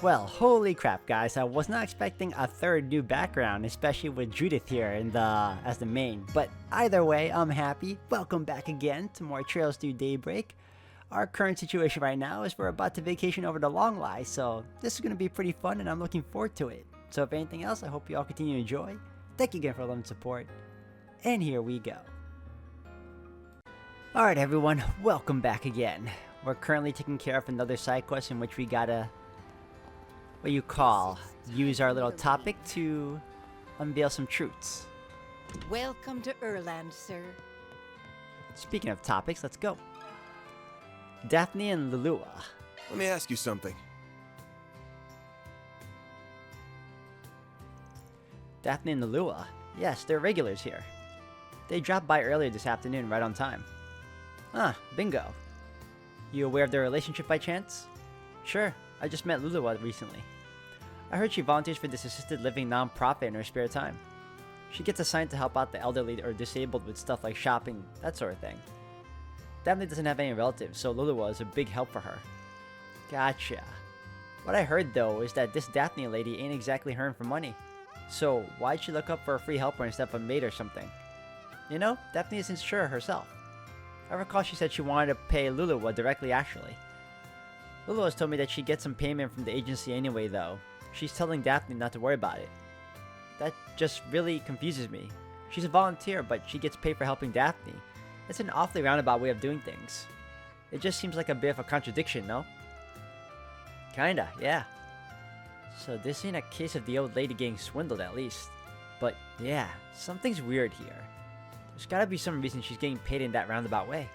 Well, holy crap, guys! I was not expecting a third new background, especially with Judith here as the main. But either way, I'm happy. Welcome back again to more Trails Through Daybreak. Our current situation right now is we're about to vacation over to Longlai, so this is going to be pretty fun, and I'm looking forward to it. So if anything else, I hope you all continue to enjoy. Thank you again for love and support. And here we go. Alright everyone, welcome back again. We're currently taking care of another side quest in which we gotta use our little topic to unveil some truths. Welcome to Erland, sir. Speaking of topics, let's go. Daphne and Lulua. Let me ask you something. Daphne and Lulua. Yes, they're regulars here. They dropped by earlier this afternoon, right on time. Ah, bingo. You aware of their relationship by chance? Sure, I just met Lulua recently. I heard she volunteers for this assisted living non-profit in her spare time. She gets assigned to help out the elderly or disabled with stuff like shopping, that sort of thing. Daphne doesn't have any relatives, so Lulua is a big help for her. Gotcha. What I heard though is that this Daphne lady ain't exactly hurting for money. So why'd she look up for a free helper instead of a maid or something? You know, Daphne isn't sure herself. I recall she said she wanted to pay Lulua directly actually. Lulua has told me that she gets some payment from the agency anyway though. She's telling Daphne not to worry about it. That just really confuses me. She's a volunteer, but she gets paid for helping Daphne. It's an awfully roundabout way of doing things. It just seems like a bit of a contradiction, no? Kinda, yeah. So this ain't a case of the old lady getting swindled at least. But yeah, something's weird here. There's gotta be some reason she's getting paid in that roundabout way.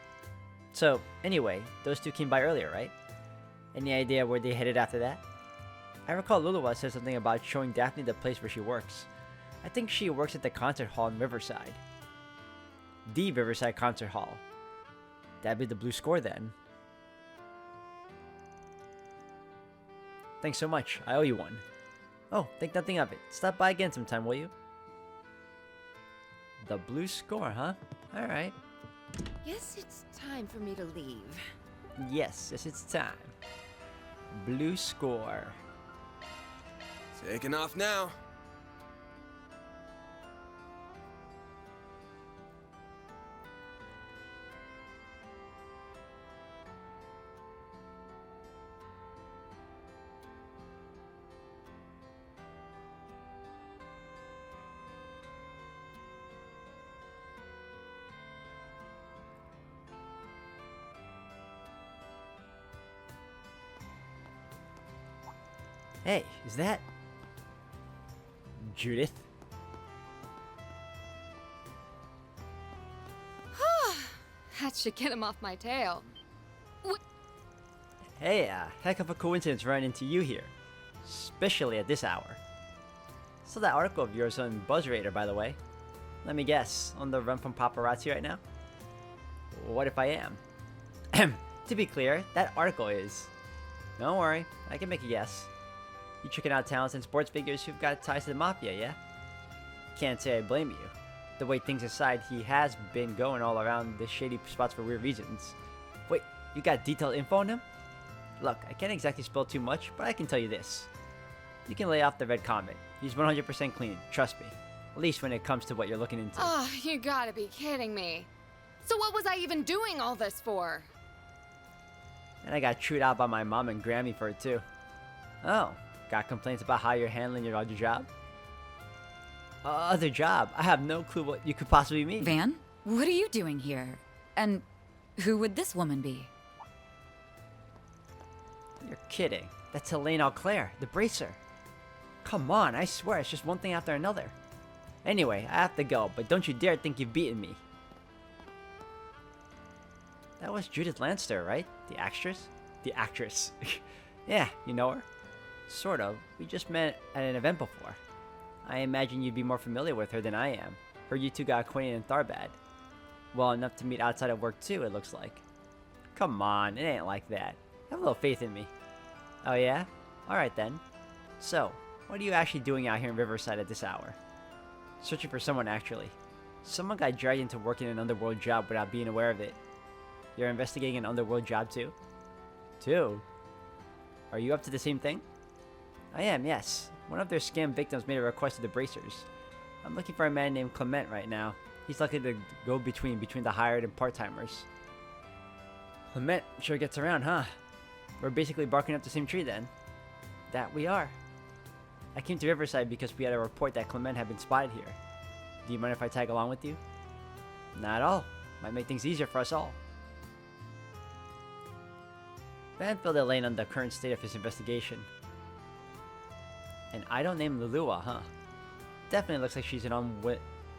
So anyway, those two came by earlier, right? Any idea where they headed after that? I recall Lulua said something about showing Daphne the place where she works. I think she works at the concert hall in Riverside. The Riverside Concert Hall. That'd be the blue score then. Thanks so much. I owe you one. Oh, think nothing of it. Stop by again sometime, will you? The blue score, huh? Alright. Guess it's time for me to leave. Yes, it's time. Blue score. Taking off now. Hey, is that Judith? That should get him off my tail. Hey, heck of a coincidence running into you here. Especially at this hour. Saw that article of yours on BuzzRadar, by the way. Let me guess, on the run from paparazzi right now? What if I am? To be clear, that article is... Don't worry, I can make a guess. You checking out talents and sports figures who've got ties to the mafia, yeah? Can't say I blame you. The way things aside, he has been going all around the shady spots for weird reasons. Wait, you got detailed info on him? Look, I can't exactly spill too much, but I can tell you this. You can lay off the red comet. He's 100% clean, trust me. At least when it comes to what you're looking into. Oh, you gotta be kidding me. So what was I even doing all this for? And I got chewed out by my mom and Grammy for it too. Oh, got complaints about how you're handling your other job? Other job? I have no clue what you could possibly mean. Van, what are you doing here? And who would this woman be? You're kidding. That's Helene Auclair, the bracer. Come on, I swear it's just one thing after another. Anyway, I have to go, but don't you dare think you've beaten me. That was Judith Lanster, right? The actress? The actress. Yeah, you know her? Sort of. We just met at an event before. I imagine you'd be more familiar with her than I am. Heard you two got acquainted in Tharbad. Well enough to meet outside of work too, it looks like. Come on, it ain't like that. Have a little faith in me. Oh yeah? Alright then. So, what are you actually doing out here in Riverside at this hour? Searching for someone actually. Someone got dragged into working an underworld job without being aware of it. You're investigating an underworld job too? Too? Are you up to the same thing? I am, yes. One of their scam victims made a request to the bracers. I'm looking for a man named Clement right now. He's lucky to go between the hired and part-timers. Clement sure gets around, huh? We're basically barking up the same tree then. That we are. I came to Riverside because we had a report that Clement had been spotted here. Do you mind if I tag along with you? Not at all. Might make things easier for us all. Van filled Elaine on the current state of his investigation. An idol named Lulua, huh? Definitely looks like she's an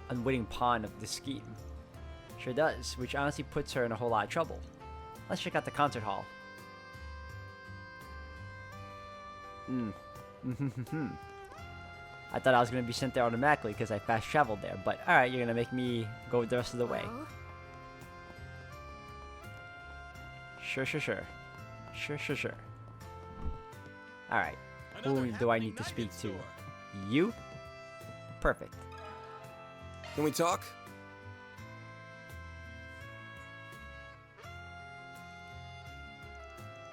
unwitting pawn of this scheme. Sure does, which honestly puts her in a whole lot of trouble. Let's check out the concert hall. I thought I was going to be sent there automatically because I fast traveled there, but alright, you're going to make me go the rest of the way. Well, Sure. Alright, who do I need to speak to? You? Perfect. Can we talk?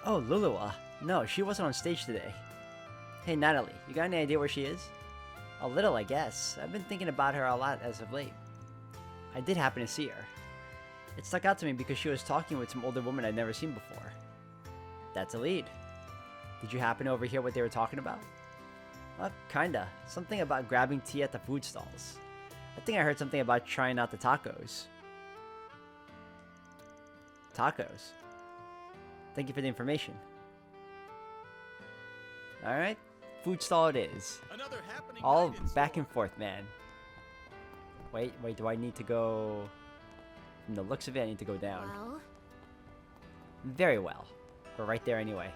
Oh, Lulua. No, she wasn't on stage today. Hey, Natalie, you got any idea where she is? A little, I guess. I've been thinking about her a lot as of late. I did happen to see her. It stuck out to me because she was talking with some older woman I'd never seen before. That's a lead. Did you happen to overhear what they were talking about? Kinda. Something about grabbing tea at the food stalls. I think I heard something about trying out the tacos. Tacos? Thank you for the information. Alright, food stall it is. All back and forth, man. Wait, do I need to go... From the looks of it, I need to go down. well, Very well. We're right there anyway.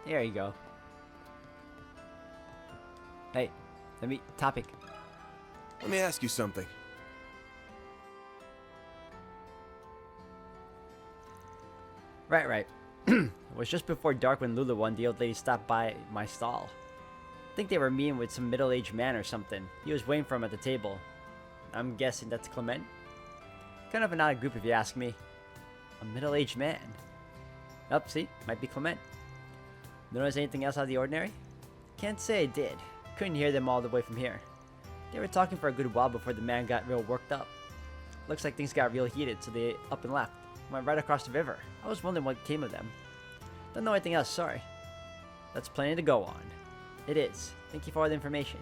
There you go. Hey, topic. Let me ask you something. Right. It was just before dark when Lulua and the old lady stopped by my stall. I think they were meeting with some middle-aged man or something. He was waiting for him at the table. I'm guessing that's Clement? Kind of an odd group if you ask me. A middle-aged man. Oh, see? Might be Clement. Notice anything else out of the ordinary? Can't say I did. Couldn't hear them all the way from here. They were talking for a good while before the man got real worked up. Looks like things got real heated, so they up and left. Went right across the river. I was wondering what came of them. Don't know anything else, sorry. That's plenty to go on. It is. Thank you for all the information.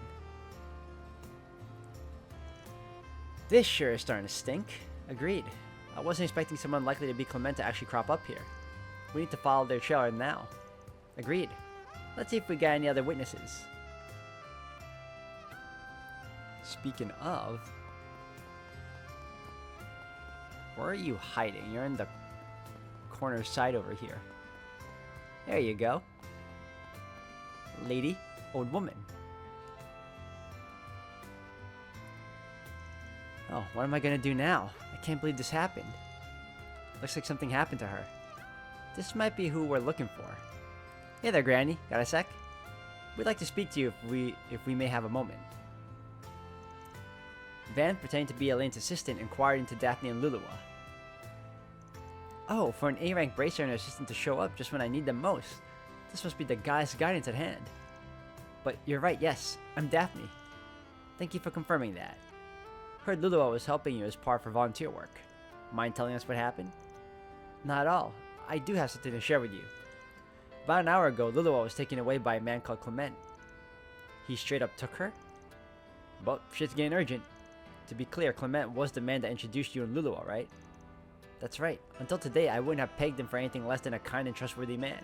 This sure is starting to stink. Agreed. I wasn't expecting someone likely to be Clement to actually crop up here. We need to follow their trail now. Agreed. Let's see if we got any other witnesses. Speaking of... Where are you hiding? You're in the corner side over here. There you go. Lady, old woman. Oh, what am I gonna do now? I can't believe this happened. Looks like something happened to her. This might be who we're looking for. Hey there, Granny. Got a sec? We'd like to speak to you if we may have a moment. Van, pretending to be Elaine's assistant, inquired into Daphne and Lulua. Oh, for an A-rank bracer and an assistant to show up just when I need them most. This must be the guy's guidance at hand. But you're right, yes. I'm Daphne. Thank you for confirming that. Heard Lulua was helping you as part for volunteer work. Mind telling us what happened? Not at all. I do have something to share with you. About an hour ago, Lulua was taken away by a man called Clement. He straight up took her? But shit's getting urgent. To be clear, Clement was the man that introduced you and Lulua, right? That's right. Until today, I wouldn't have pegged him for anything less than a kind and trustworthy man.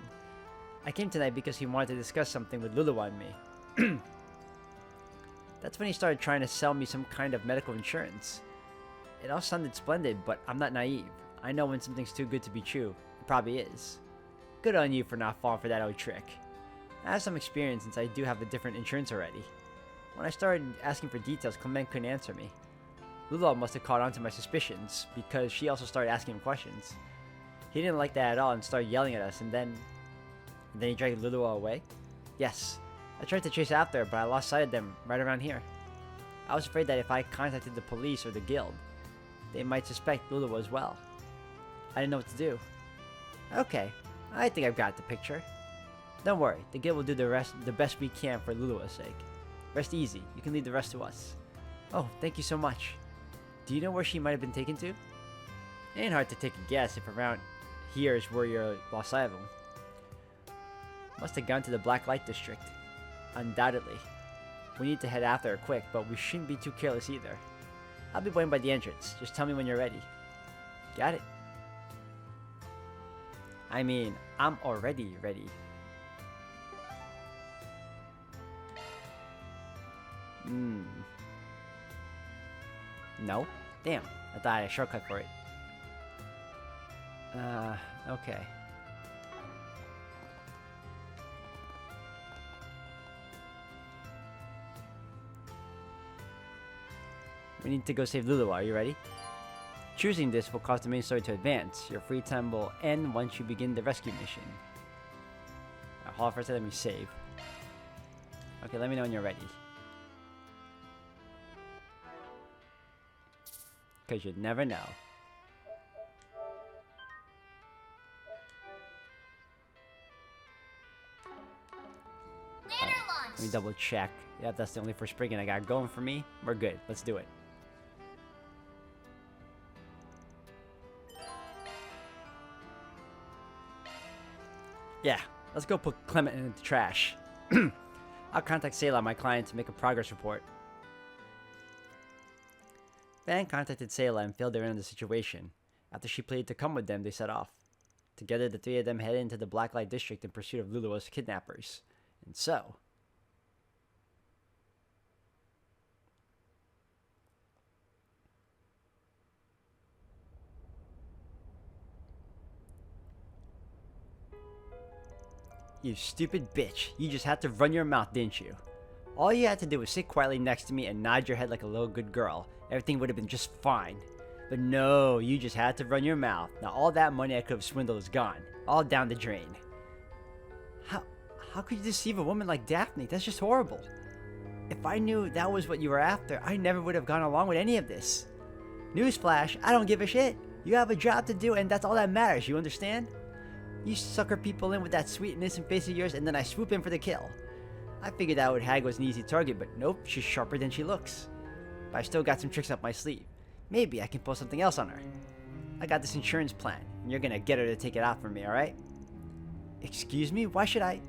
I came tonight because he wanted to discuss something with Lulua and me. That's when he started trying to sell me some kind of medical insurance. It all sounded splendid, but I'm not naive. I know when something's too good to be true. It probably is. Good on you for not falling for that old trick. I have some experience since I do have a different insurance already. When I started asking for details, Clement couldn't answer me. Lulua must have caught on to my suspicions, because she also started asking him questions. He didn't like that at all and started yelling at us, and then he dragged Lulua away? Yes. I tried to chase after her, but I lost sight of them right around here. I was afraid that if I contacted the police or the guild, they might suspect Lulua as well. I didn't know what to do. Okay, I think I've got the picture. Don't worry, the guild will do the best we can for Lulua's sake. Rest easy, you can leave the rest to us. Oh, thank you so much. Do you know where she might have been taken to? It ain't hard to take a guess if around here is where you lost sight of him. Must have gone to the Black Light District. Undoubtedly. We need to head after her quick, but we shouldn't be too careless either. I'll be waiting by the entrance. Just tell me when you're ready. Got it. I mean, I'm already ready. No? Damn, I thought I had a shortcut for it. Okay. We need to go save Lulu. Are you ready? Choosing this will cause the main story to advance. Your free time will end once you begin the rescue mission. Hold on for a second, let me save. Okay, let me know when you're ready. Because you'd never know. Let me double check. Yep, that's the only first spriggan I got going for me. We're good. Let's do it. Yeah, let's go put Clement in the trash. I'll contact Sayla, my client, to make a progress report. Van contacted Sayla and filled her in on the situation. After she pleaded to come with them, they set off. Together, the three of them headed into the Blacklight District in pursuit of Lulua's kidnappers. And so... You stupid bitch. You just had to run your mouth, didn't you? All you had to do was sit quietly next to me and nod your head like a little good girl. Everything would have been just fine. But no, you just had to run your mouth. Now all that money I could have swindled is gone. All down the drain. How could you deceive a woman like Daphne? That's just horrible. If I knew that was what you were after, I never would have gone along with any of this. Newsflash, I don't give a shit. You have a job to do and that's all that matters, you understand? You sucker people in with that sweet innocent face of yours and then I swoop in for the kill. I figured that Hag was an easy target, but nope, she's sharper than she looks. But I still got some tricks up my sleeve. Maybe I can pull something else on her. I got this insurance plan, and you're gonna get her to take it out from me, alright? Excuse me? Why should I?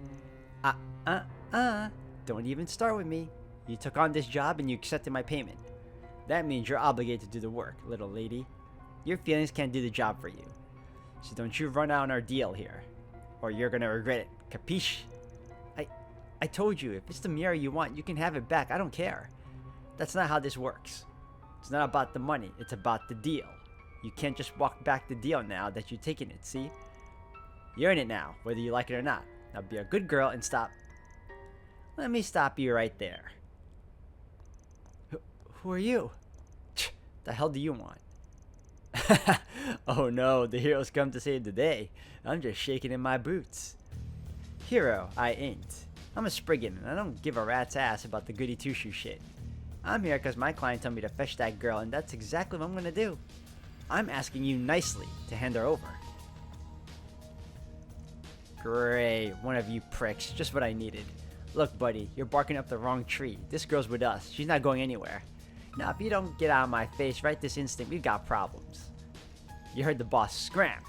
Don't even start with me. You took on this job and you accepted my payment. That means you're obligated to do the work, little lady. Your feelings can't do the job for you. So don't you run out on our deal here, or you're gonna regret it. Capiche? I told you, if it's the mirror you want, you can have it back. I don't care. That's not how this works. It's not about the money. It's about the deal. You can't just walk back the deal now that you've taken it, see? You're in it now, whether you like it or not. Now be a good girl and stop. Let me stop you right there. Who are you? The hell do you want? Oh no, the hero's come to save the day. I'm just shaking in my boots. Hero, I ain't. I'm a Spriggan, and I don't give a rat's ass about the goody two-shoe shit. I'm here because my client told me to fetch that girl, and that's exactly what I'm gonna do. I'm asking you nicely to hand her over. Great, one of you pricks, just what I needed. Look, buddy, you're barking up the wrong tree. This girl's with us. She's not going anywhere. Now, if you don't get out of my face right this instant, we've got problems. You heard the boss scram.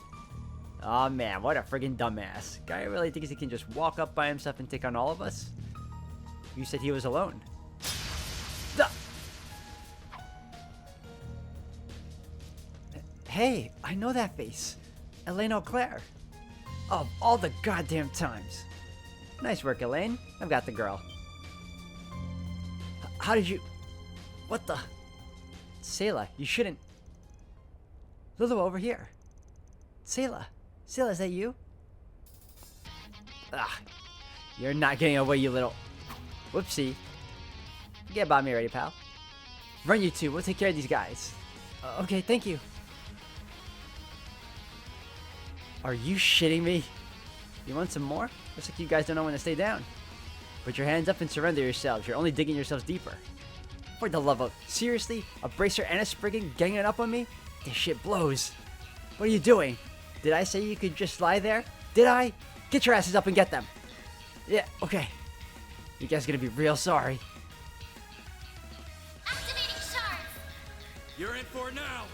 Aw man, what a friggin' dumbass. Guy really thinks he can just walk up by himself and take on all of us? You said he was alone. Duh. Hey, I know that face. Elaine Auclair. Of all the goddamn times. Nice work, Elaine. I've got the girl. How did you... What the... Sayla, you shouldn't... Lulu, over here. Sayla, is that you? Ah, you're not getting away, you little... Whoopsie. Get about me already, pal. Run, you two. We'll take care of these guys. Okay, thank you. Are you shitting me? You want some more? Looks like you guys don't know when to stay down. Put your hands up and surrender yourselves. You're only digging yourselves deeper. For the love of... Seriously? A bracer and a Spriggan ganging up on me? This shit blows. What are you doing? Did I say you could just lie there? Did I? Get your asses up and get them. Yeah, okay. You guys are gonna be real sorry. Activating shards. You're in for it now.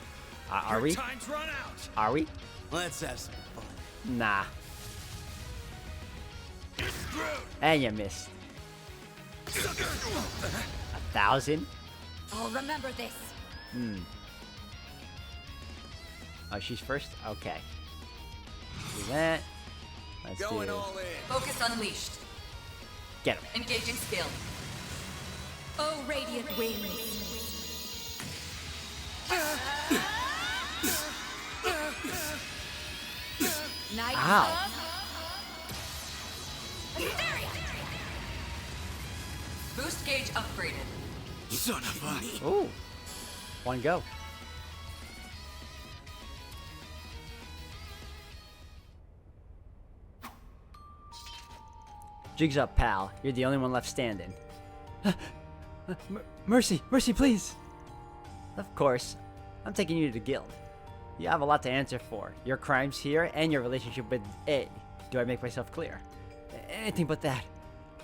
Are Your we? time's run out. Are we? Let's have some fun. Nah. You're screwed. And you missed. 1,000? I'll remember this. Oh, she's first? Okay. Do that. Let's Going do... all in. Focus unleashed. Get him. Engaging skill. Oh, radiant wings. Night. Ow. Boost gauge upgraded. Son of a. Ooh. One go. Jigs up, pal. You're the only one left standing. Mercy, mercy, please. Of course. I'm taking you to the guild. You have a lot to answer for. Your crimes here and your relationship with A. Do I make myself clear? Anything but that.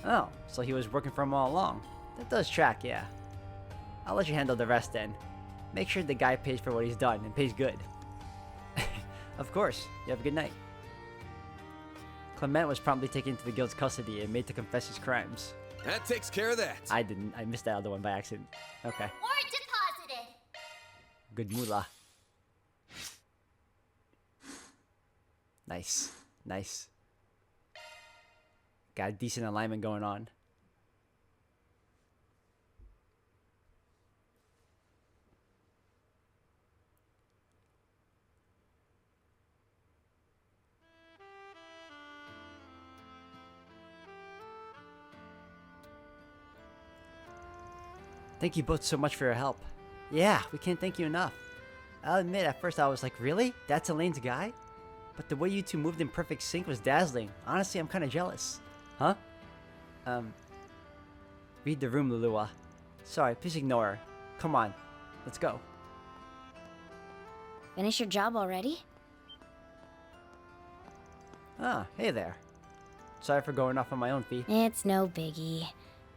Oh, so he was working for him all along. That does track, yeah. I'll let you handle the rest then. Make sure the guy pays for what he's done and pays good. Of course. You have a good night. Clement was promptly taken into the guild's custody and made to confess his crimes. That takes care of that. I didn't. I missed that other one by accident. Okay. Ward deposited. Good moolah. Nice. Nice. Got a decent alignment going on. Thank you both so much for your help. Yeah, we can't thank you enough. I'll admit, at first I was like, really? That's Elaine's guy? But the way you two moved in perfect sync was dazzling. Honestly, I'm kind of jealous. Huh? Read the room, Lulua. Sorry, please ignore her. Come on, let's go. Finish your job already? Ah, hey there. Sorry for going off on my own feet. It's no biggie.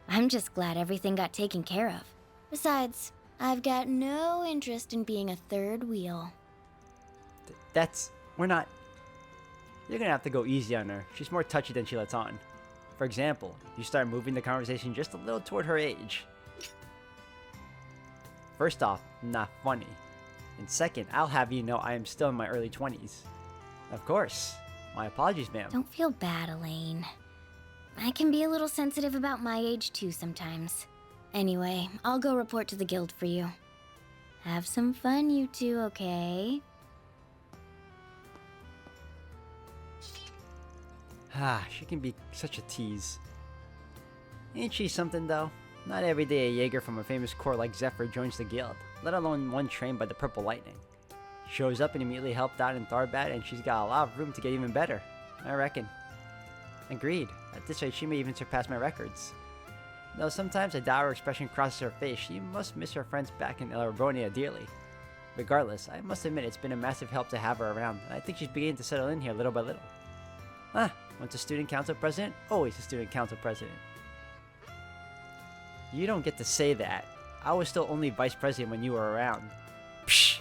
I'm just glad everything got taken care of. Besides, I've got no interest in being a third wheel. We're not... You're gonna have to go easy on her. She's more touchy than she lets on. For example, you start moving the conversation just a little toward her age. First off, not funny. And second, I'll have you know I am still in my early 20s. Of course. My apologies, ma'am. Don't feel bad, Elaine. I can be a little sensitive about my age too sometimes. Anyway, I'll go report to the guild for you. Have some fun, you two, okay? Ah, she can be such a tease. Ain't she something, though? Not every day a Jaeger from a famous corps like Zephyr joins the guild, let alone one trained by the Purple Lightning. Shows up and immediately helped out in Tharbad, and she's got a lot of room to get even better, I reckon. Agreed. At this rate, she may even surpass my records. Though sometimes a dour expression crosses her face, she must miss her friends back in Elrobonia dearly. Regardless, I must admit it's been a massive help to have her around, and I think she's beginning to settle in here little by little. Once a student council president, always a student council president. You don't get to say that. I was still only vice president when you were around. Psh!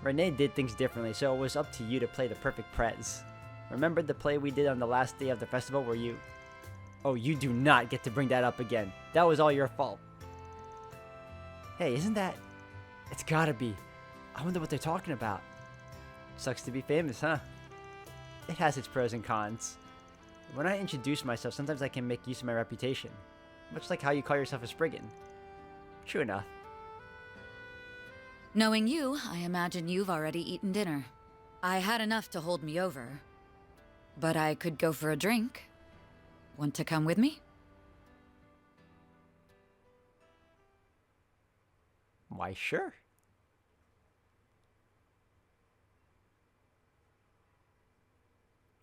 Renee did things differently, so it was up to you to play the perfect prez. Remember the play we did on the last day of the festival where you... Oh, you do not get to bring that up again. That was all your fault. Hey, isn't that... It's gotta be. I wonder what they're talking about. Sucks to be famous, huh? It has its pros and cons. When I introduce myself, sometimes I can make use of my reputation. Much like how you call yourself a Spriggan. True enough. Knowing you, I imagine you've already eaten dinner. I had enough to hold me over. But I could go for a drink. Want to come with me? Why, sure.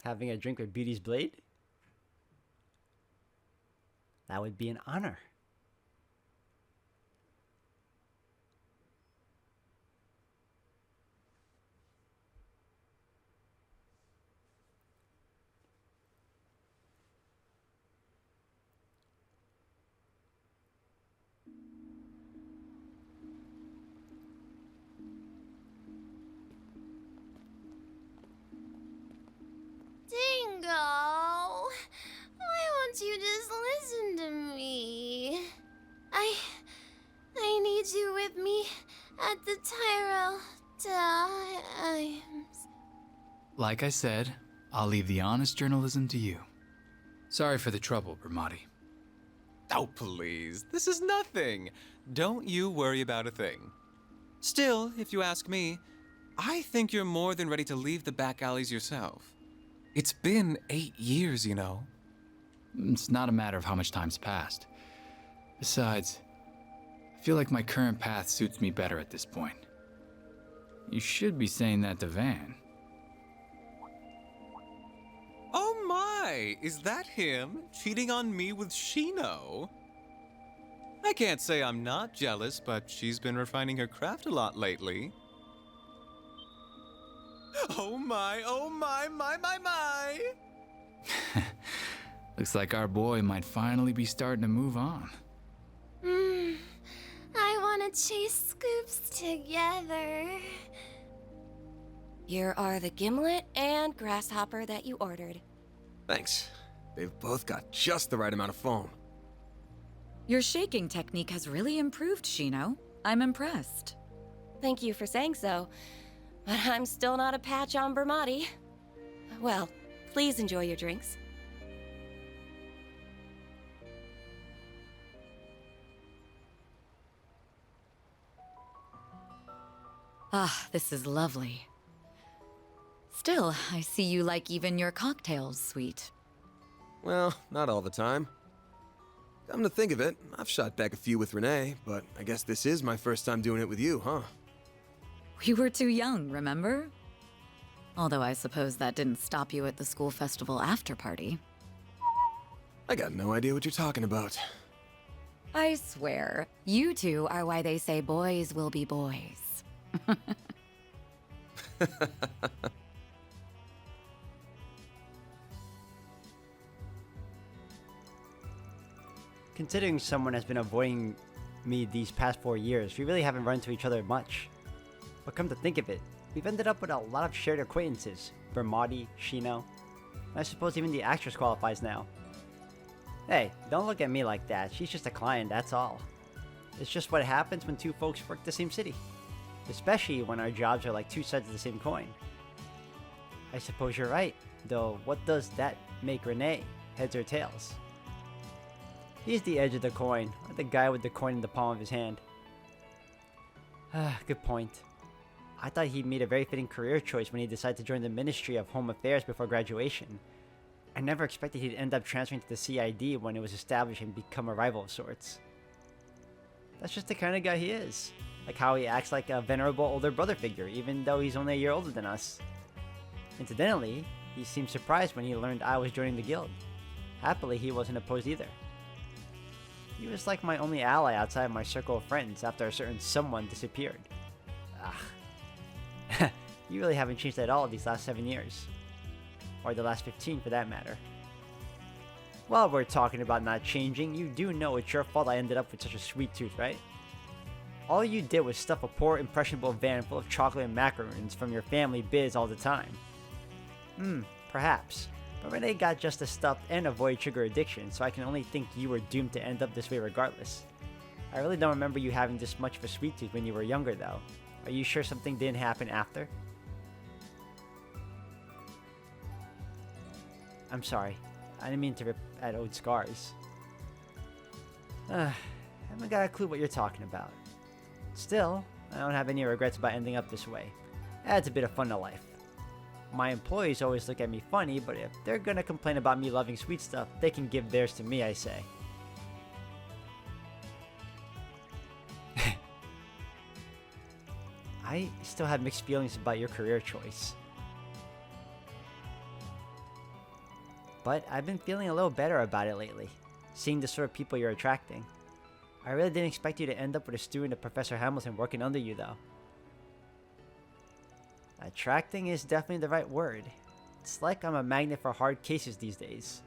Having a drink with Beauty's Blade? That would be an honor. at the Tyrell times. Like I said, I'll leave the honest journalism to you. Sorry for the trouble, Bramati. Oh, please. This is nothing. Don't you worry about a thing. Still, if you ask me, I think you're more than ready to leave the back alleys yourself. It's been 8 years, you know. It's not a matter of how much time's passed. Besides, I feel like my current path suits me better at this point. You should be saying that to Van. Oh my! Is that him? Cheating on me with Shino? I can't say I'm not jealous, but she's been refining her craft a lot lately. Oh my, my! Looks like our boy might finally be starting to move on. I want to chase Scoops together. Here are the gimlet and grasshopper that you ordered. Thanks. They've both got just the right amount of foam. Your shaking technique has really improved, Shino. I'm impressed. Thank you for saying so, but I'm still not a patch on Bramati. Well, please enjoy your drinks. Ah, this is lovely. Still, I see you like even your cocktails sweet. Well, not all the time. Come to think of it, I've shot back a few with Renee, but I guess this is my first time doing it with you, huh? We were too young, remember? Although I suppose that didn't stop you at the school festival after party. I got no idea what you're talking about. I swear, you two are why they say boys will be boys. Considering someone has been avoiding me these past 4 years, we really haven't run into each other much. But come to think of it, we've ended up with a lot of shared acquaintances. Bramati, Shino. I suppose even the actress qualifies now. Hey, don't look at me like that. She's just a client, that's all. It's just what happens when two folks work the same city. Especially when our jobs are like two sides of the same coin. I suppose you're right, though what does that make Renee? Heads or tails? He's the edge of the coin, or the guy with the coin in the palm of his hand. Good point. I thought he made a very fitting career choice when he decided to join the Ministry of Home Affairs before graduation. I never expected he'd end up transferring to the CID when it was established and become a rival of sorts. That's just the kind of guy he is. Like how he acts like a venerable older brother figure, even though he's only a year older than us. Incidentally, he seemed surprised when he learned I was joining the guild. Happily, he wasn't opposed either. He was like my only ally outside of my circle of friends after a certain someone disappeared. You really haven't changed at all these last 7 years. Or the last 15 for that matter. While we're talking about not changing, you do know it's your fault I ended up with such a sweet tooth, right? All you did was stuff a poor, impressionable van full of chocolate and macaroons from your family biz all the time. Perhaps. But Renee got just as stuffed and avoided sugar addiction, so I can only think you were doomed to end up this way regardless. I really don't remember you having this much of a sweet tooth when you were younger, though. Are you sure something didn't happen after? I'm sorry. I didn't mean to rip at old scars. I haven't got a clue what you're talking about. Still, I don't have any regrets about ending up this way. Adds a bit of fun to life. My employees always look at me funny, but if they're gonna complain about me loving sweet stuff, they can give theirs to me, I say. I still have mixed feelings about your career choice. But I've been feeling a little better about it lately, seeing the sort of people you're attracting. I really didn't expect you to end up with a student of Professor Hamilton working under you, though. Attracting is definitely the right word. It's like I'm a magnet for hard cases these days.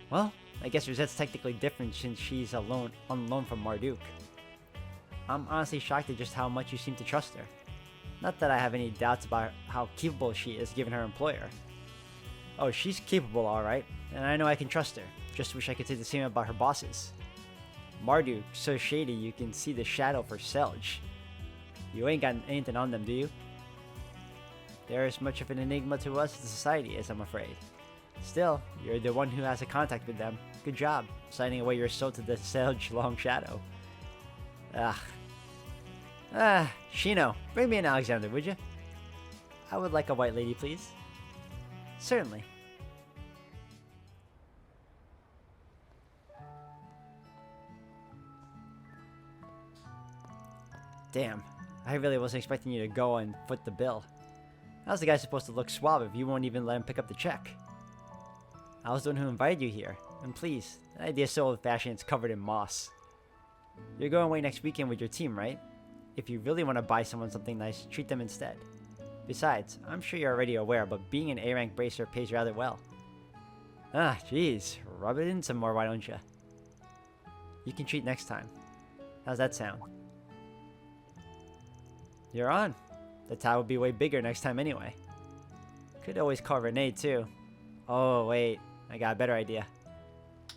Well, I guess Rosette's technically different since she's on loan from Marduk. I'm honestly shocked at just how much you seem to trust her. Not that I have any doubts about how capable she is given her employer. Oh, she's capable alright, and I know I can trust her. Just wish I could say the same about her bosses. Marduk, so shady you can see the shadow for Selge. You ain't got anything on them, do you? They're as much of an enigma to us as society is, I'm afraid. Still, you're the one who has a contact with them. Good job, signing away your soul to the Selge Long Shadow. Shino, bring me an Alexander, would you? I would like a white lady, please. Certainly. Damn, I really wasn't expecting you to go and foot the bill. How's the guy supposed to look suave if you won't even let him pick up the check? I was the one who invited you here, and please, that idea is so old-fashioned it's covered in moss. You're going away next weekend with your team, right? If you really want to buy someone something nice, treat them instead. Besides, I'm sure you're already aware, but being an A-rank bracer pays rather well. Jeez, rub it in some more, why don't you? You can treat next time. How's that sound? You're on. The tie will be way bigger next time anyway. Could always call Renee too. Oh wait, I got a better idea.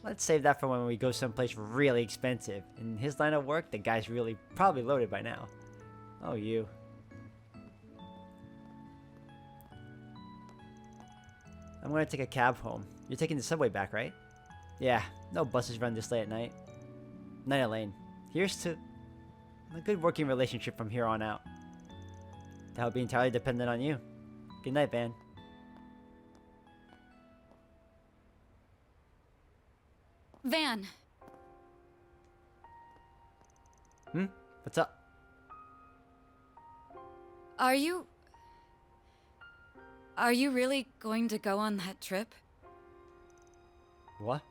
Let's save that for when we go someplace really expensive. In his line of work, the guy's really probably loaded by now. Oh, you. I'm gonna take a cab home. You're taking the subway back, right? Yeah, no buses run this late at night. Night, Elaine. Here's to a good working relationship from here on out. That'll be entirely dependent on you. Good night, Van. Van. What's up? Are you really going to go on that trip? What?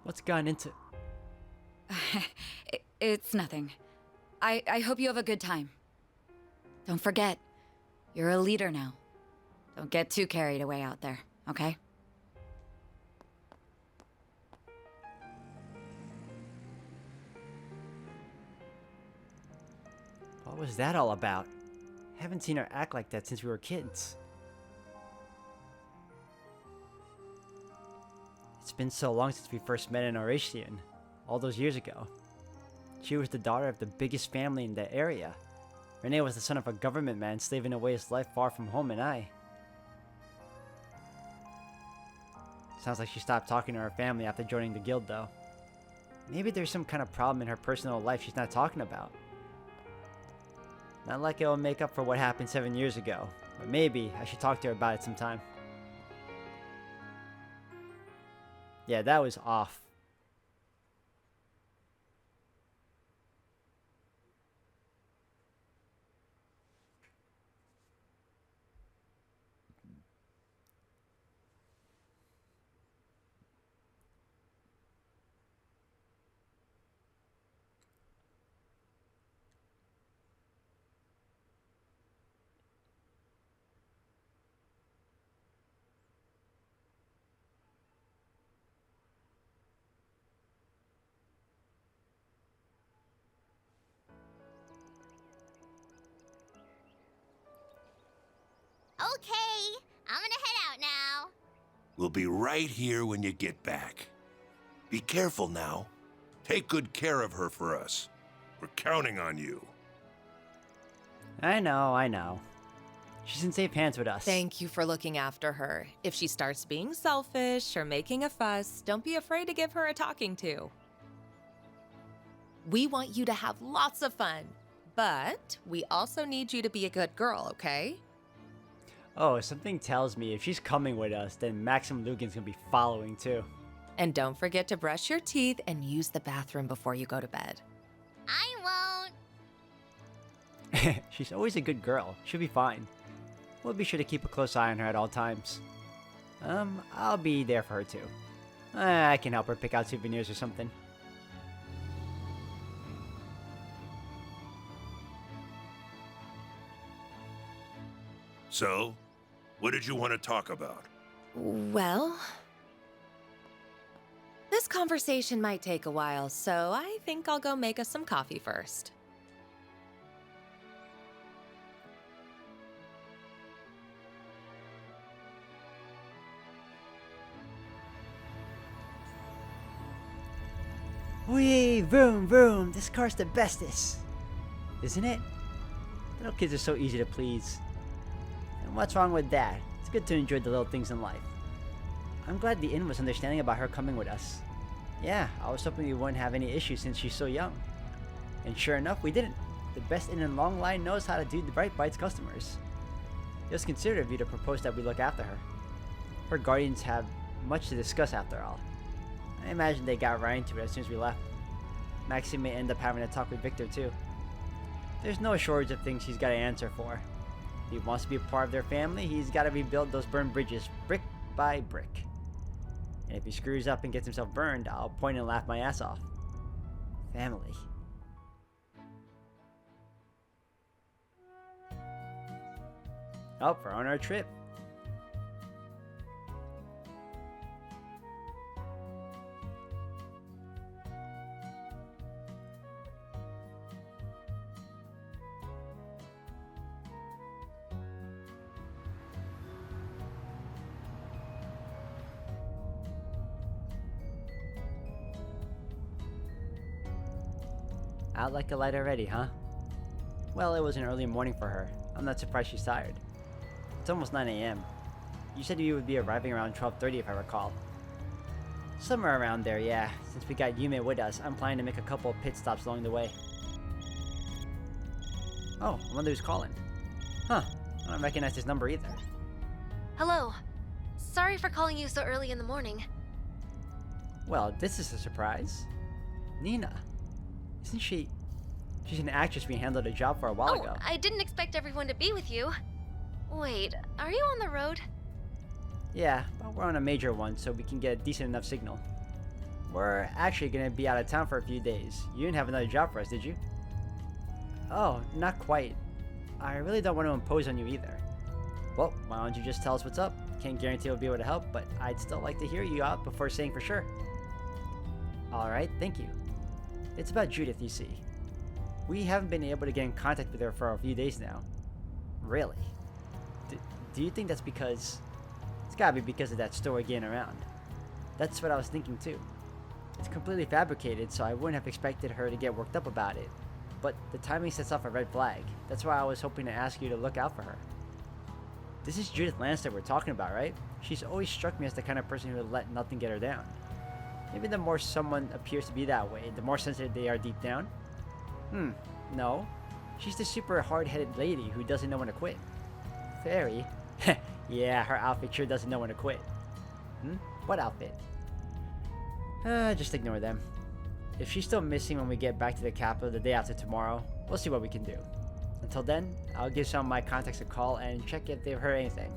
What's gone into... It's nothing. I hope you have a good time. Don't forget, you're a leader now. Don't get too carried away out there, okay? What was that all about? Haven't seen her act like that since we were kids. It's been so long since we first met in Oratian, all those years ago. She was the daughter of the biggest family in the area. Renee was the son of a government man slaving away his life far from home, and I... Sounds like she stopped talking to her family after joining the guild, though. Maybe there's some kind of problem in her personal life she's not talking about. Not like it'll make up for what happened 7 years ago, but maybe I should talk to her about it sometime. Yeah, that was off. Okay, I'm gonna head out now. We'll be right here when you get back. Be careful now. Take good care of her for us. We're counting on you. I know. She's in safe hands with us. Thank you for looking after her. If she starts being selfish or making a fuss, don't be afraid to give her a talking to. We want you to have lots of fun, but we also need you to be a good girl, okay? Oh, something tells me if she's coming with us, then Maxim Lugan's gonna be following too. And don't forget to brush your teeth and use the bathroom before you go to bed. I won't. She's always a good girl. She'll be fine. We'll be sure to keep a close eye on her at all times. I'll be there for her too. I can help her pick out souvenirs or something. So, what did you want to talk about? Well, this conversation might take a while, so I think I'll go make us some coffee first. Wee, vroom, vroom, this car's the bestest. Isn't it? Little kids are so easy to please. And what's wrong with that? It's good to enjoy the little things in life. I'm glad the inn was understanding about her coming with us. Yeah, I was hoping we wouldn't have any issues since she's so young. And sure enough, we didn't. The best inn in Longlai knows how to do right by its customers. It was considerate of you to propose that we look after her. Her guardians have much to discuss after all. I imagine they got right into it as soon as we left. Maxie may end up having a talk with Victor too. There's no shortage of things he's got to answer for. If he wants to be a part of their family, he's got to rebuild those burned bridges brick by brick. And if he screws up and gets himself burned, I'll point and laugh my ass off. Family. Oh, we're on our trip. Out like a light already, huh? Well, it was an early morning for her. I'm not surprised she's tired. It's almost 9 a.m. You said you would be arriving around 12:30 if I recall. Somewhere around there, yeah. Since we got Yume with us, I'm planning to make a couple of pit stops along the way. Oh, I wonder who's calling. Huh, I don't recognize this number either. Hello. Sorry for calling you so early in the morning. Well, this is a surprise. Nina. Isn't she... She's an actress we handled a job for a while ago. I didn't expect everyone to be with you. Wait, are you on the road? Yeah, but we're on a major one, so we can get a decent enough signal. We're actually gonna be out of town for a few days. You didn't have another job for us, did you? Oh, not quite. I really don't want to impose on you either. Well, why don't you just tell us what's up? Can't guarantee we'll be able to help, but I'd still like to hear you out before saying for sure. Alright, thank you. It's about Judith, you see. We haven't been able to get in contact with her for a few days now. Really? Do you think that's because... It's gotta be because of that story getting around. That's what I was thinking too. It's completely fabricated, so I wouldn't have expected her to get worked up about it. But the timing sets off a red flag. That's why I was hoping to ask you to look out for her. This is Judith Lannister we're talking about, right? She's always struck me as the kind of person who would let nothing get her down. Maybe the more someone appears to be that way, the more sensitive they are deep down? No. She's the super hard-headed lady who doesn't know when to quit. Fairy? Yeah, her outfit sure doesn't know when to quit. What outfit? Just ignore them. If she's still missing when we get back to the capital the day after tomorrow, we'll see what we can do. Until then, I'll give some of my contacts a call and check if they've heard anything.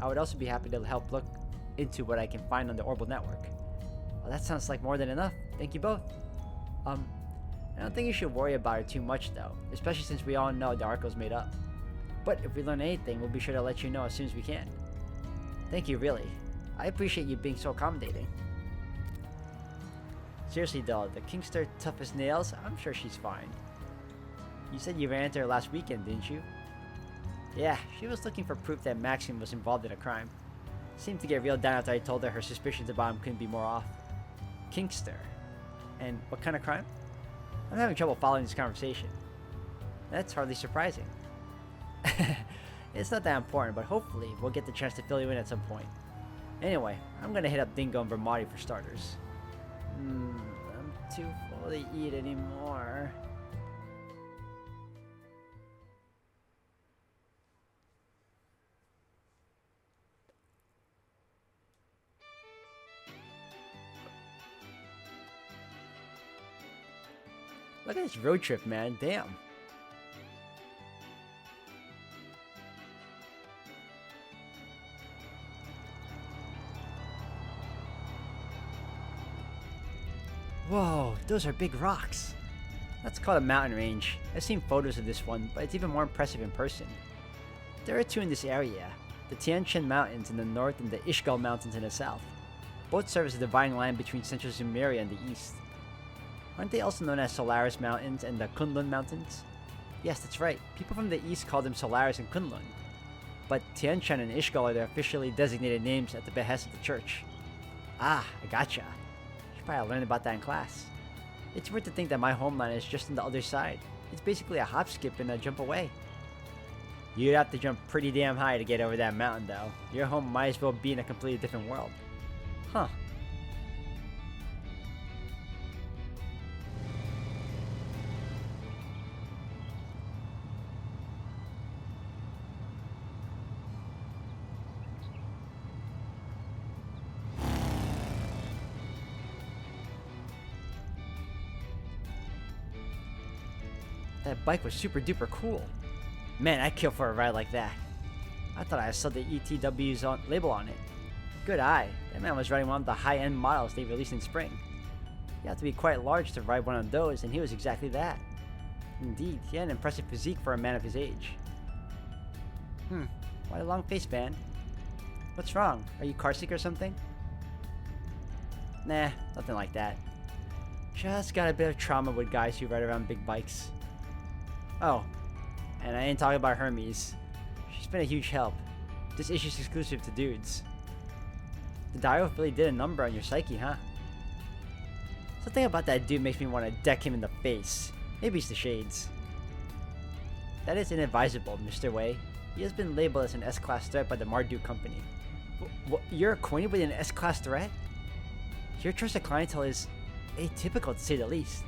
I would also be happy to help look into what I can find on the Orbital Network. Well, that sounds like more than enough. Thank you both. I don't think you should worry about it too much though, especially since we all know the Arco's made up. But if we learn anything, we'll be sure to let you know as soon as we can. Thank you, really. I appreciate you being so accommodating. Seriously though, the Kingster tough as nails, I'm sure she's fine. You said you ran into her last weekend, didn't you? Yeah, she was looking for proof that Maxim was involved in a crime. Seemed to get real down after I told her suspicions about him couldn't be more off. Kingster. And what kind of crime? I'm having trouble following this conversation. That's hardly surprising. It's not that important, but hopefully we'll get the chance to fill you in at some point. Anyway, I'm gonna hit up Dingo and Vermati for starters. I'm too full to eat anymore. Look at this road trip, man. Damn. Whoa, those are big rocks. That's called a mountain range. I've seen photos of this one, but it's even more impressive in person. There are two in this area, the Tian Shan Mountains in the north and the Ishgal Mountains in the south. Both serve as a dividing line between central Sumeria and the east. Aren't they also known as Solaris Mountains and the Kunlun Mountains? Yes, that's right. People from the east call them Solaris and Kunlun. But Tian Shan and Ishgal are their officially designated names at the behest of the church. Ah, I gotcha. Should probably learn about that in class. It's weird to think that my homeland is just on the other side. It's basically a hop, skip, and a jump away. You'd have to jump pretty damn high to get over that mountain, though. Your home might as well be in a completely different world. Huh. That bike was super duper cool. Man, I'd kill for a ride like that. I thought I saw the ETW's label on it. Good eye. That man was riding one of the high-end models they released in spring. You have to be quite large to ride one of those, and he was exactly that. Indeed, he had an impressive physique for a man of his age. Why a long face, man? What's wrong? Are you carsick or something? Nah, nothing like that. Just got a bit of trauma with guys who ride around big bikes. Oh, and I ain't talking about Hermes. She's been a huge help. This issue's exclusive to dudes. The dial really did a number on your psyche, huh? Something about that dude makes me want to deck him in the face. Maybe it's the shades. That is inadvisable, Mr. Wei. He has been labeled as an S-Class threat by the Marduk Company. You're acquainted with an S-Class threat? Your choice of clientele is atypical, to say the least.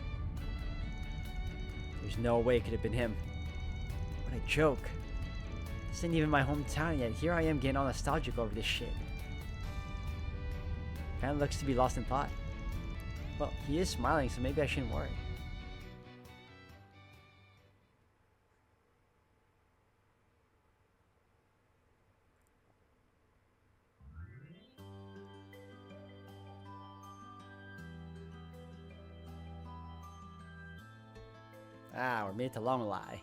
There's no way it could have been him. What a joke. This ain't even my hometown yet. Here I am getting all nostalgic over this shit. Kinda looks to be lost in thought. Well, he is smiling, so maybe I shouldn't worry. Ah, we're made it to Longlai.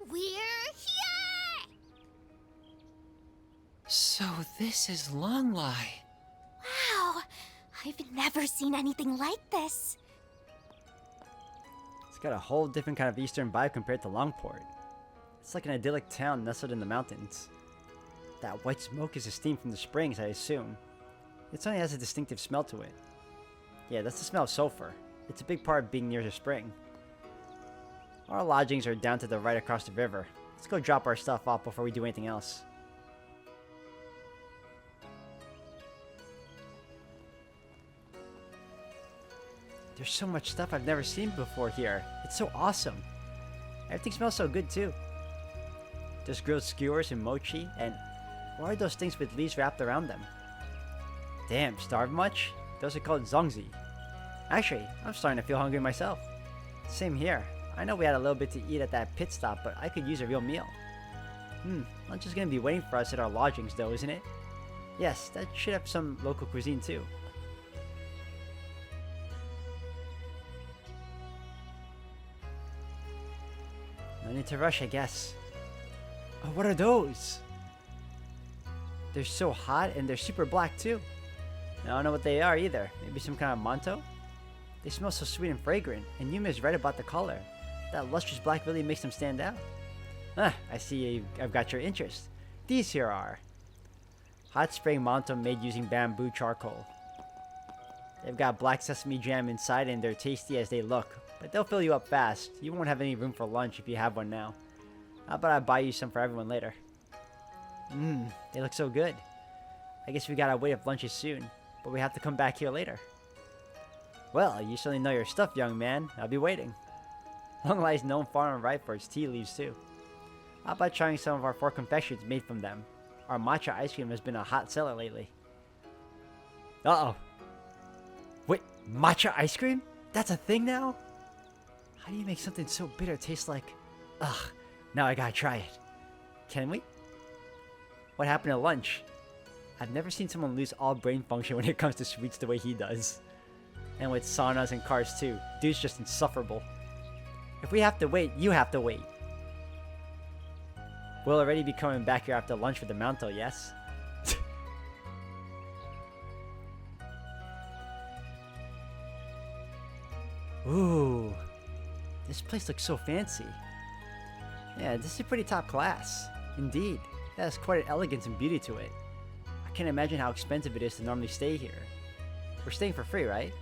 We're here! So this is Longlai. Wow, I've never seen anything like this. It's got a whole different kind of eastern vibe compared to Longport. It's like an idyllic town nestled in the mountains. That white smoke is the steam from the springs, I assume. It only has a distinctive smell to it. Yeah, that's the smell of sulfur. It's a big part of being near the spring. Our lodgings are down to the right across the river. Let's go drop our stuff off before we do anything else. There's so much stuff I've never seen before here. It's so awesome. Everything smells so good too. There's grilled skewers and mochi, and what are those things with leaves wrapped around them? Damn, starved much? Those are called zongzi. Actually, I'm starting to feel hungry myself. Same here. I know we had a little bit to eat at that pit stop, but I could use a real meal. Lunch is gonna be waiting for us at our lodgings though, isn't it? Yes, that should have some local cuisine too. No need to rush, I guess. Oh, what are those? They're so hot and they're super black too. I don't know what they are either. Maybe some kind of manto? They smell so sweet and fragrant, and Yuma is right about the color. That lustrous black really makes them stand out. Ah, I see I've got your interest. These here are hot spring manto made using bamboo charcoal. They've got black sesame jam inside and they're tasty as they look, but they'll fill you up fast. You won't have any room for lunch if you have one now. How about I buy you some for everyone later? They look so good. I guess we gotta wait if lunch is soon, but we have to come back here later. Well, you certainly know your stuff, young man. I'll be waiting. Longlai is known far and wide for its tea leaves too. How about trying some of our 4 confections made from them? Our matcha ice cream has been a hot seller lately. Uh-oh. Wait, matcha ice cream? That's a thing now? How do you make something so bitter taste like... Ugh, now I gotta try it. Can we? What happened to lunch? I've never seen someone lose all brain function when it comes to sweets the way he does. And with saunas and cars too. Dude's just insufferable. If we have to wait, you have to wait. We'll already be coming back here after lunch for the Mounto, yes? Ooh. This place looks so fancy. Yeah, this is pretty top class. Indeed. It has quite an elegance and beauty to it. I can't imagine how expensive it is to normally stay here. We're staying for free, right?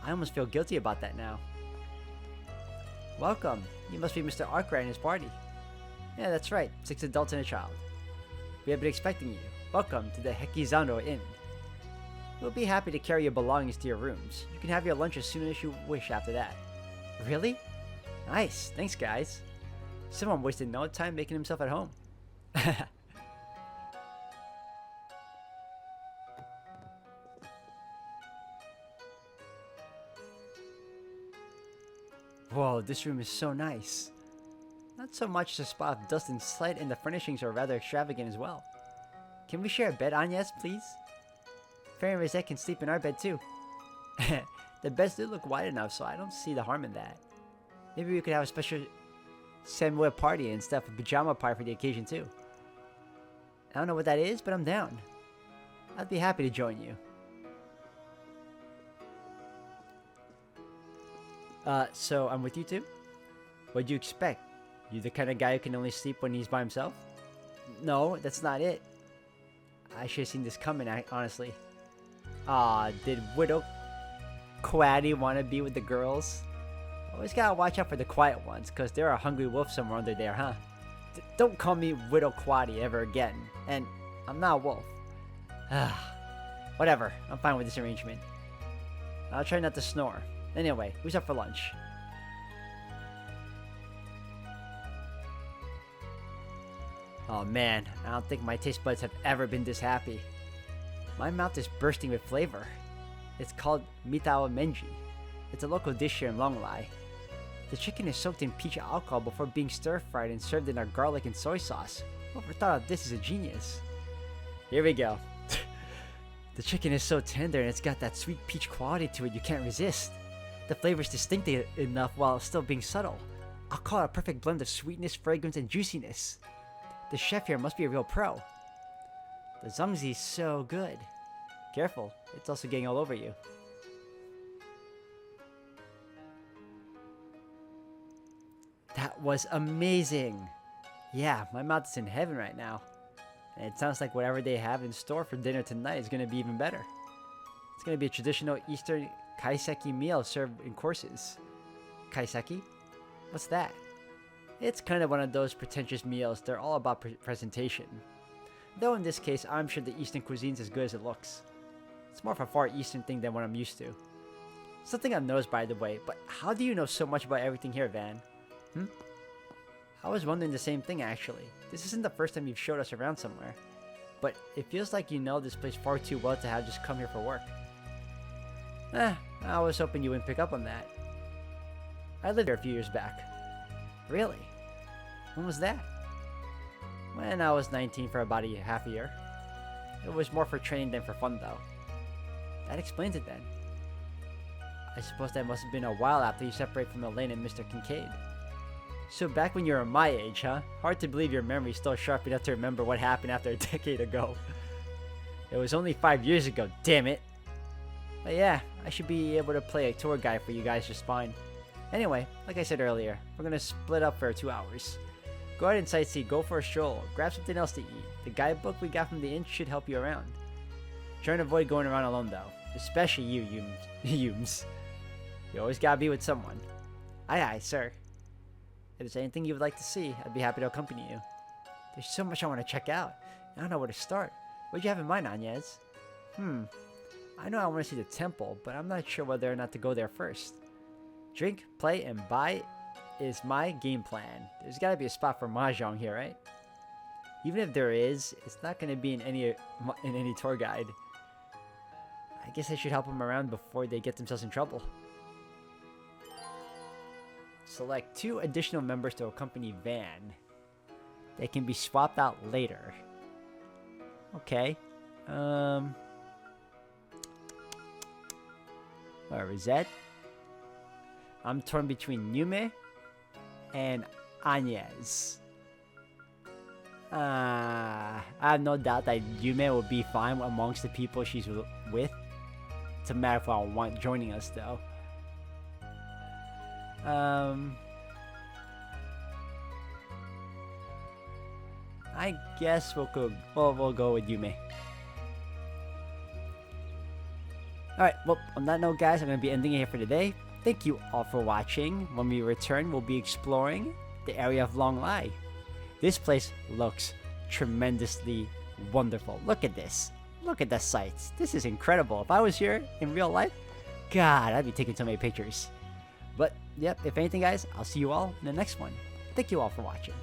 I almost feel guilty about that now. Welcome. You must be Mr. Arkwright and his party. Yeah, that's right. 6 adults and a child. We have been expecting you. Welcome to the Hekizano Inn. We'll be happy to carry your belongings to your rooms. You can have your lunch as soon as you wish after that. Really? Nice. Thanks, guys. Someone wasted no time making himself at home. Whoa, this room is so nice. Not so much as a spot of dust and slight, and the furnishings are rather extravagant as well. Can we share a bed, Agnes, please? Faye and Rosette can sleep in our bed too. The beds do look wide enough, so I don't see the harm in that. Maybe we could have a special Samuel party instead of a pajama party for the occasion too. I don't know what that is, but I'm down. I'd be happy to join you. So I'm with you too? What'd you expect? You the kind of guy who can only sleep when he's by himself? No, that's not it. I should have seen this coming, honestly. Did Widow Quaddy want to be with the girls? Always gotta watch out for the quiet ones, cause there are a hungry wolf somewhere under there, huh? Don't call me Widow Quaddy ever again. And I'm not a wolf. Whatever, I'm fine with this arrangement. I'll try not to snore. Anyway, who's up for lunch? Oh man, I don't think my taste buds have ever been this happy. My mouth is bursting with flavor. It's called Mitao Menji. It's a local dish here in Longlai. The chicken is soaked in peach alcohol before being stir-fried and served in our garlic and soy sauce. Whoever thought of this is a genius. Here we go. The chicken is so tender and it's got that sweet peach quality to it you can't resist. The flavor is distinctive enough while still being subtle. I'll call it a perfect blend of sweetness, fragrance, and juiciness. The chef here must be a real pro. The zongzi is so good. Careful, it's also getting all over you. That was amazing! Yeah, my mouth is in heaven right now. And it sounds like whatever they have in store for dinner tonight is going to be even better. It's going to be a traditional Eastern kaiseki meal served in courses. Kaiseki? What's that? It's kind of one of those pretentious meals. They're all about presentation. Though in this case, I'm sure the Eastern cuisine's as good as it looks. It's more of a Far Eastern thing than what I'm used to. Something I've noticed, by the way, but how do you know so much about everything here, Van? I was wondering the same thing, actually. This isn't the first time you've showed us around somewhere. But it feels like you know this place far too well to have just come here for work. I was hoping you wouldn't pick up on that. I lived here a few years back. Really? When was that? When I was 19 for about half a year. It was more for training than for fun, though. That explains it then. I suppose that must have been a while after you separated from Elaine and Mr. Kincaid. So back when you were my age, huh? Hard to believe your memory's still sharp enough to remember what happened after a decade ago. It was only 5 years ago, damn it! But yeah, I should be able to play a tour guide for you guys just fine. Anyway, like I said earlier, we're gonna split up for 2 hours. Go out and sightsee, go for a stroll, grab something else to eat. The guidebook we got from the inn should help you around. Try and avoid going around alone though, especially you, Yums. You always gotta be with someone. Aye aye, sir. If there's anything you would like to see, I'd be happy to accompany you. There's so much I want to check out. I don't know where to start. What do you have in mind, Agnes? I know I want to see the temple, but I'm not sure whether or not to go there first. Drink, play, and buy is my game plan. There's got to be a spot for mahjong here, right? Even if there is, it's not going to be in any tour guide. I guess I should help them around before they get themselves in trouble. Select 2 additional members to accompany Van. They can be swapped out later. Okay. Where is that? I'm torn between Yume and Agnes. I have no doubt that Yume will be fine amongst the people she's with. It's a matter of I want joining us though. I guess we'll go with Yume. Alright, well, on that note, guys, I'm going to be ending it here for today. Thank you all for watching. When we return, we'll be exploring the area of Longlai. This place looks tremendously wonderful. Look at this. Look at the sights. This is incredible. If I was here in real life, God, I'd be taking so many pictures. But, yep, if anything, guys, I'll see you all in the next one. Thank you all for watching.